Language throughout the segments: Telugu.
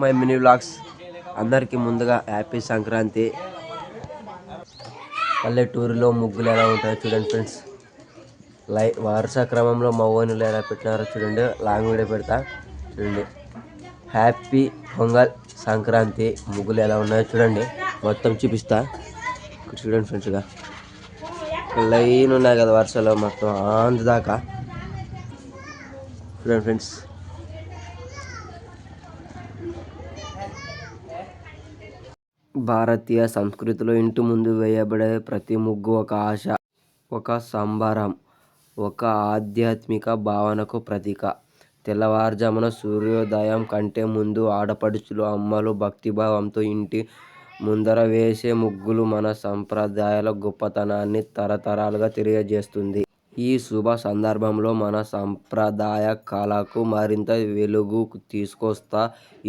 మై మినీ వ్లాగ్స్ అందరికీ ముందుగా హ్యాపీ సంక్రాంతి. పల్లెటూరులో ముగ్గులు ఎలా ఉంటాయో చూడండి ఫ్రెండ్స్. వరుస క్రమంలో మా ఓనులు ఎలా పెట్టినారో చూడండి. లాంగ్ వీడియో పెడతా చూడండి. హ్యాపీ పొంగల్ సంక్రాంతి ముగ్గులు ఎలా ఉన్నాయో చూడండి. మొత్తం చూపిస్తా చూడండి ఫ్రెండ్స్గా. లైన్ ఉన్నాయి కదా వరుసలో మొత్తం ఆంధ్ర దాకా చూడండి ఫ్రెండ్స్. భారతీయ సంస్కృతిలో ఇంటి ముందు వేయబడే ప్రతి ముగ్గు ఒక ఆశ, ఒక సంబరం, ఒక ఆధ్యాత్మిక భావనకు ప్రతీక. తెల్లవారుజామున సూర్యోదయం కంటే ముందు ఆడపడుచులు, అమ్మలు భక్తిభావంతో ఇంటి ముందర వేసే ముగ్గులు మన సంప్రదాయాల గొప్పతనాన్ని తరతరాలుగా తెలియజేస్తుంది. ఈ శుభ సందర్భంలో మన సంప్రదాయ కళకు మరింత వెలుగు తీసుకొస్తా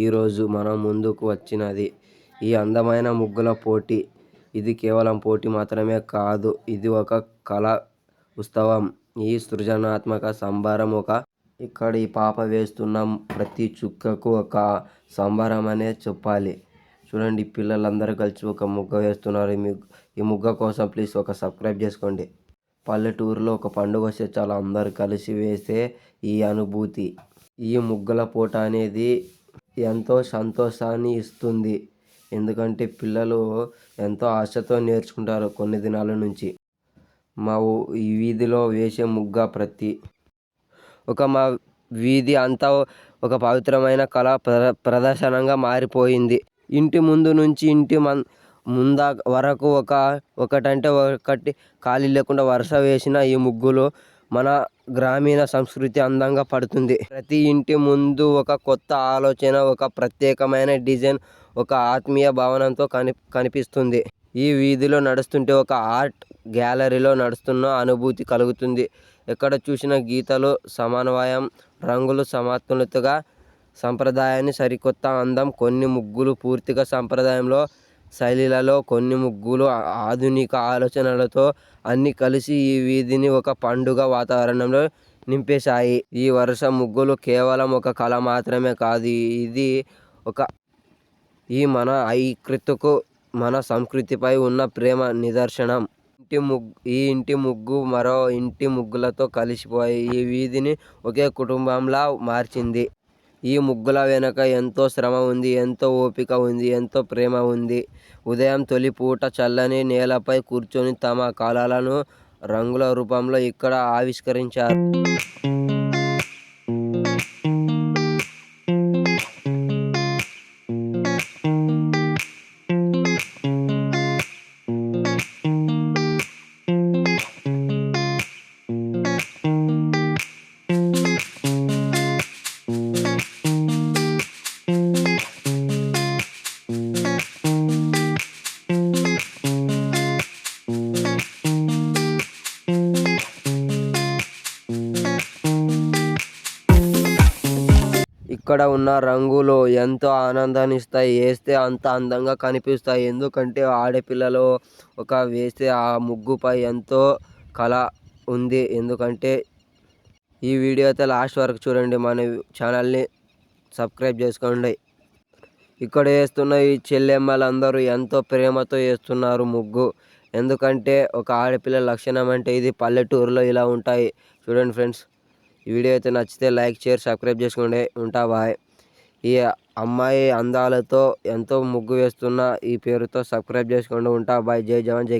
ఈరోజు మన ముందుకు వచ్చినది ఈ అందమైన ముగ్గుల పోటీ. ఇది కేవలం పోటీ మాత్రమే కాదు, ఇది ఒక కళ ఉత్సవం. ఈ సృజనాత్మక సంబరం ఇక్కడ ఈ పాప వేస్తున్న ప్రతి చుక్కకు ఒక సంబరం అనే చెప్పాలి. చూడండి, పిల్లలందరూ కలిసి ఒక ముగ్గు వేస్తున్నారు. ఈ ముగ్గు కోసం ప్లీజ్ ఒక సబ్స్క్రైబ్ చేసుకోండి. పల్లెటూరులో ఒక పండుగ వస్తే చాలా అందరు కలిసి వేసే ఈ అనుభూతి, ఈ ముగ్గుల పోట అనేది ఎంతో సంతోషాన్ని ఇస్తుంది. ఎందుకంటే పిల్లలు ఎంతో ఆశతో నేర్చుకుంటారు కొన్ని దినాల నుంచి. ఈ వీధిలో వేసే ముగ్గ మా వీధి అంతా ఒక పవిత్రమైన కళ ప్రదర్శనంగా మారిపోయింది. ఇంటి ముందు నుంచి ఇంటి వరకు ఒకటంటే ఒకటి ఖాళీ లేకుండా వరుస వేసిన ఈ ముగ్గులు మన గ్రామీణ సంస్కృతి అందంగా పడుతుంది. ప్రతి ఇంటి ముందు ఒక కొత్త ఆలోచన, ఒక ప్రత్యేకమైన డిజైన్, ఒక ఆత్మీయ భావనతో కనిపిస్తుంది. ఈ వీధిలో నడుస్తుంటే ఒక ఆర్ట్ గ్యాలరీలో నడుస్తున్న అనుభూతి కలుగుతుంది. ఎక్కడ చూసిన గీతలు సమన్వయం, రంగులు సమతుల్యతగా, సంప్రదాయాన్ని సరికొత్త అందం. కొన్ని ముగ్గులు పూర్తిగా సంప్రదాయంలో శైలిలలో, కొన్ని ముగ్గులు ఆధునిక ఆలోచనలతో అన్నీ కలిసి ఈ వీధిని ఒక పండుగ వాతావరణంలో నింపేశాయి. ఈ వరుస ముగ్గులు కేవలం ఒక కళ మాత్రమే కాదు, ఇది మన ఐక్యతకు, మన సంస్కృతిపై ఉన్న ప్రేమ నిదర్శనం. ఈ ఇంటి ముగ్గు మరో ఇంటి ముగ్గులతో కలిసిపోయి ఈ వీధిని ఒకే కుటుంబంలా మార్చింది. ఈ ముగ్గుల వెనుక ఎంతో శ్రమ ఉంది, ఎంతో ఓపిక ఉంది, ఎంతో ప్రేమ ఉంది. ఉదయం తొలి పూట చల్లని నేలపై కూర్చొని తమ కళలను రంగుల రూపంలో ఇక్కడ ఆవిష్కరించారు. ఇక్కడ ఉన్న రంగులు ఎంతో ఆనందాన్ని ఇస్తాయి, వేస్తే అంత అందంగా కనిపిస్తాయి. ఎందుకంటే ఆడపిల్లలు వేస్తే ఆ ముగ్గుపై ఎంతో కళ ఉంది. ఎందుకంటే ఈ వీడియో అయితే లాస్ట్ వరకు చూడండి, మన ఛానల్ని సబ్స్క్రైబ్ చేసుకోండి. ఇక్కడ వేస్తున్న ఈ చెల్లెమ్మలందరూ ఎంతో ప్రేమతో వేస్తున్నారు ముగ్గు. ఎందుకంటే ఒక ఆడపిల్ల లక్షణం అంటే ఇది. పల్లెటూరులో ఇలా ఉంటాయి. చూడండి ఫ్రెండ్స్, ఈ వీడియో అయితే నచ్చితే లైక్, షేర్, సబ్స్క్రైబ్ చేసుకోండి. ఉంటా బాయ్. ఈ అమ్మాయి అందాలతో ఎంతో ముగ్గు వేస్తున్న ఈ పేరుతో సబ్స్క్రైబ్ చేసుకోండి. ఉంటా బాయ్. జై జవాన్, జై